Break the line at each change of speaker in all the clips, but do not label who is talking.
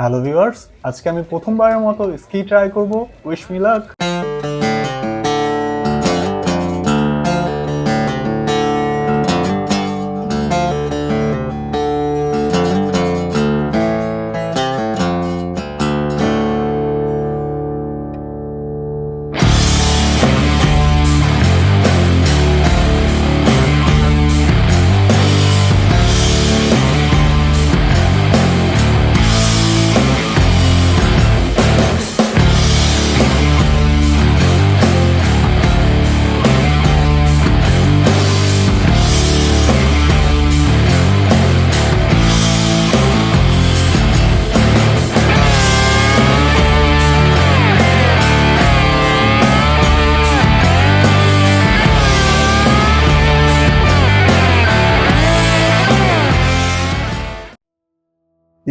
Hello viewers, আজকে আমি প্রথমবারের মতো স্কি ট্রাই করব। Wish me luck.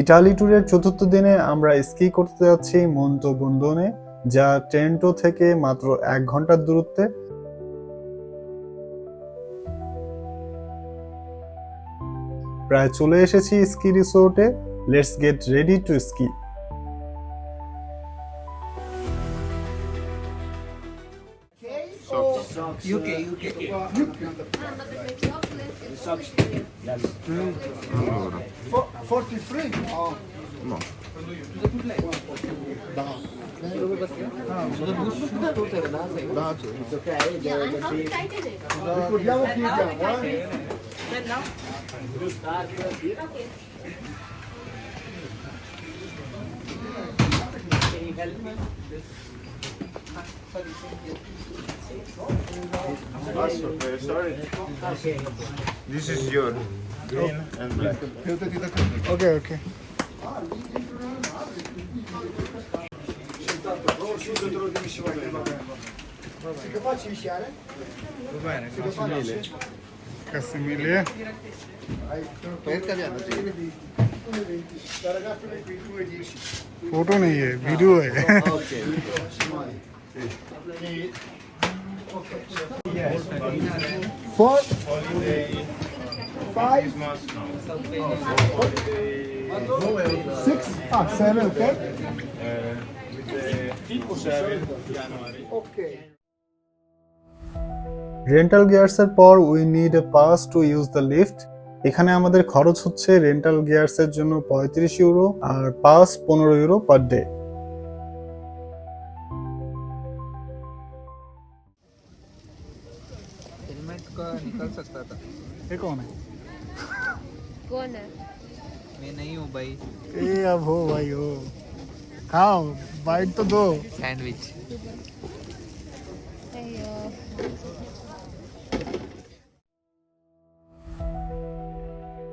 ইতালি ট্যুরের চতুর্থ দিনে আমরা স্কি করতে যাচ্ছি মন্তে বন্দোনে, যা ট্রেন্টো থেকে মাত্র 1 ঘন্টার দূরত্বে। প্রায় চলে এসেছি স্কি রিসোর্টে। Let's get ready to ski.
UK. 43? Oh. No. Ricordiamo chi chiama,
Sorry. This is your green and black.
Okay. Che faccio iniziare?
Va bene, grazie mille.
Grazie mille. La ragazza di qui 2:10.
Photo नहीं है, video है।
Okay. Four,
Holiday,
5,
Christmas, holiday,
6, 7, okay?
with the 7 January.
Okay.
Rental গিয়ার্সের পর we need a pass to use the lift. এখানে আমাদের খরচ হচ্ছে rental গিয়ার্সের জন্য 35 ইউরো আর pass 15 euro per day.
Helmet का निकल सकता था।
ये कौन है?
कौन है?
मैं नहीं हूँ भाई।
ए अब हो भाई हो। खाओ, बाइट तो दो।
सैंडविच।
अयो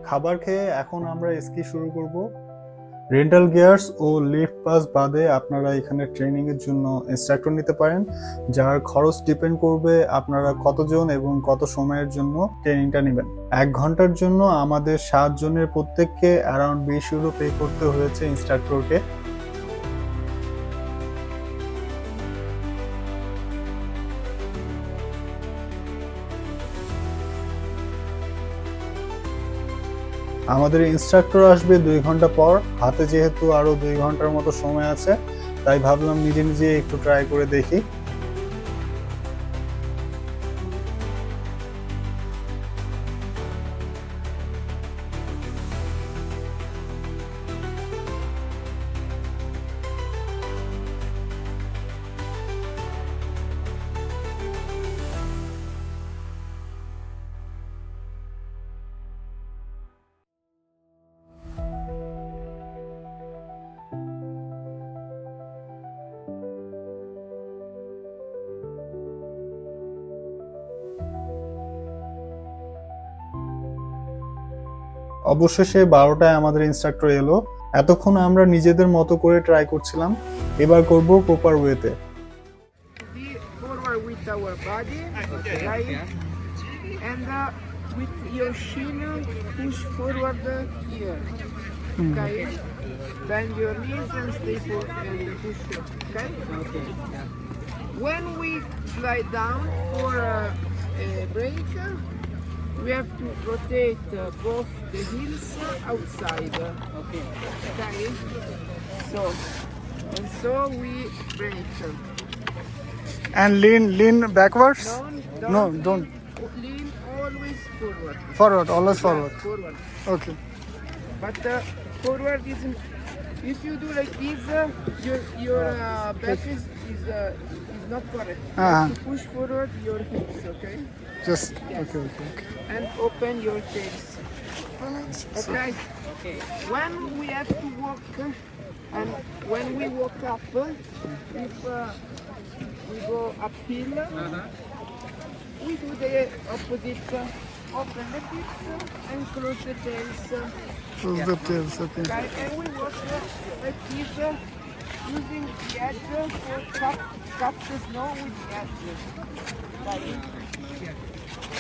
খাবার খেয়ে এখন আমরা স্কি শুরু করব। রেন্টাল গিয়ার্স ও লিফট পাস বাদে আপনারা এখানে ট্রেনিং এর জন্য ইনস্ট্রাক্টর নিতে পারেন, যার খরচ ডিপেন্ড করবে আপনারা কতজন এবং কত সময়ের জন্য ট্রেনিংটা নেবেন। 1 ঘন্টার জন্য আমাদের 7 জনের প্রত্যেককে অ্যারাউন্ড 20 ইউরো পে করতে হয়েছে ইনস্ট্রাক্টরকে। আমাদের ইনস্ট্রাক্টর আসবে 2 ঘন্টা পর। হাতে যেহেতু আরো 2 ঘন্টার মতো সময় আছে, তাই ভাবলাম নিজে নিজে একটু ট্রাই করে দেখি। অবশেষে 12টায় আমাদের ইনস্ট্রাক্টর এলো। এতক্ষণ আমরা নিজেদের মতো করে ট্রাই করছিলাম, এবার করব প্রপার ওয়েতে।
Be forward with our body, right? And with your shin, push forward here. Okay? Bend your knees and stay forward and push. Okay? When we slide down for a break, we have to rotate both the heels outside. Okay. so. And so we break.
And lean backwards. No, don't.
Lean always forward.
Forward, always
Yeah,
forward.
forward.
Okay.
But forward is, if you do like this, your back is not correct. You have to push forward your hips, okay?
Just
Yes.
okay.
And open your tails. Okay. Okay. When we have to walk, and when we walk up, if we go uphill, we do the opposite. Open the hips and close the tails.
Close the tails. Okay.
Okay, and we walk like this, using the edge for cut the snow with the edge. Okay.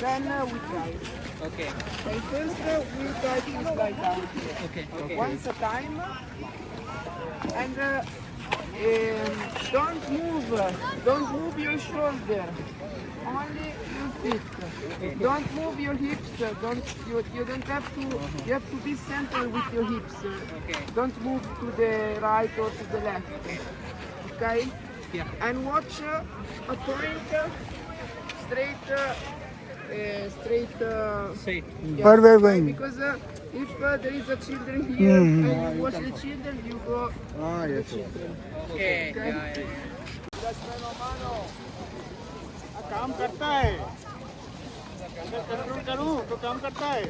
Then we drive.
Okay.
Okay, first we try to slide down.
Okay.
Once a time. And don't move your shoulder. Only your feet. Don't move your hips. You don't have to. You have to be centered with your hips.
Okay.
Don't move to the right or to the left. Okay.
Yeah.
And watch a point straight.
Straight.
Yeah,
Where we're
okay,
going?
because if there is a children here and you watch the children, you go the children.
Okay.
Okay.
काम करता है अगर control करूं तो काम करता है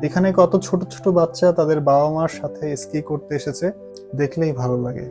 এখানে কত ছোট ছোট বাচ্চা তাদের বাবা মার সাথে স্কি করতে এসেছে, দেখলেই ভালো লাগে।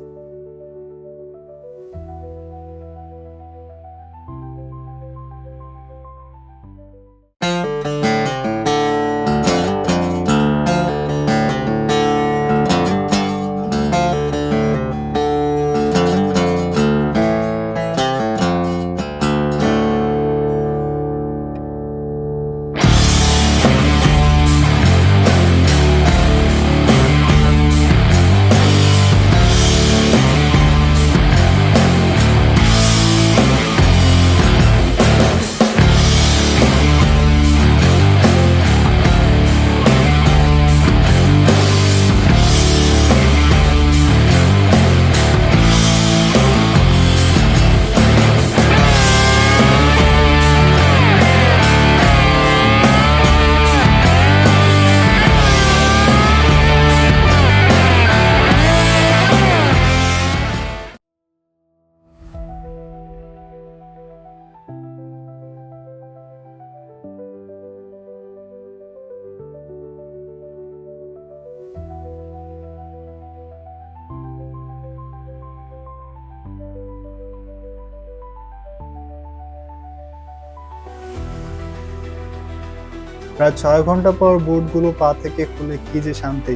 প্রায় 6 ঘন্টা পর বুটগুলো পা থেকে খুলে কি যে শান্তি,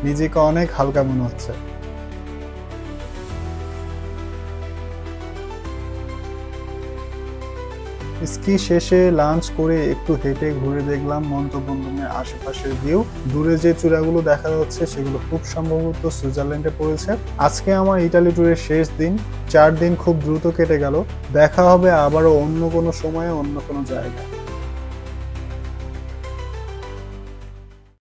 নিজেকে অনেক হালকা মনে হচ্ছে। স্কি শেষে লাঞ্চ করে একটু হেঁটে ঘুরে দেখলাম মন্তে বন্দনের আশেপাশের ভিউ। দূরে যে চূড়াগুলো দেখা যাচ্ছে সেগুলো খুব সম্ভবত সুইজারল্যান্ডে পড়েছে। আজকে আমার ইতালি ট্যুরের শেষ দিন, 4 দিন খুব দ্রুত কেটে গেল। দেখা হবে আবারও অন্য কোনো সময়ে অন্য কোনো জায়গায়।